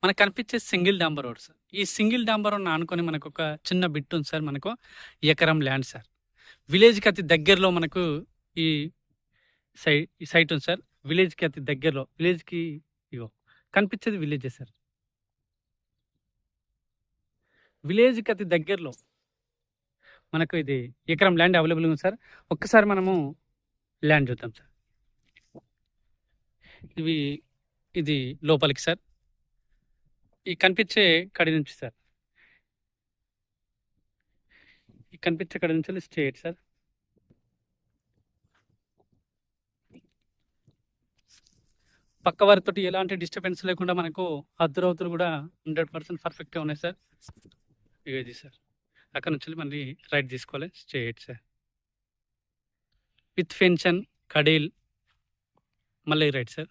మనకు కనిపించే single డాంబర్ road sir. ఈ సింగిల్ డాంబర్ రోడ్‌ని ఆనుకొని మనకొక చిన్న బిట్ ఉంది సార్ మనకు. ఎకరం ల్యాండ్ సార్. విలేజ్‌కి అతి దగ్గరలో మనకు ఈ ఈ సైట్ ఉంది సార్. విలేజ్‌కి అతి దగ్గరలో. విలేజ్‌కి ఇగో కనిపించేది విలేజే సార్. విలేజ్‌కి అతి దగ్గరలో మనకు ఇది ఎకరం ల్యాండ్ అవైలబుల్ ఉంది సార్. ఒక్కసారి మనము ల్యాండ్ చూద్దాం సార్. ఇది లోపలికి సార్. ఈ కనిపించే కడి నుంచి సార్. ఈ కనిపించే కడి నుంచి స్ట్రెయిట్ సార్. పక్క వారితోటి ఎలాంటి డిస్టర్బెన్స్ లేకుండా మనకు హద్దురవతులు కూడా 100% పర్ఫెక్ట్‌గా ఉన్నాయి సార్. ఇది సార్. అక్కడ నుంచి మళ్ళీ రైట్ తీసుకోవాలి. Straight sir. విత్ ఫెన్షన్, కడీల్ మళ్ళీ రైట్ సార్.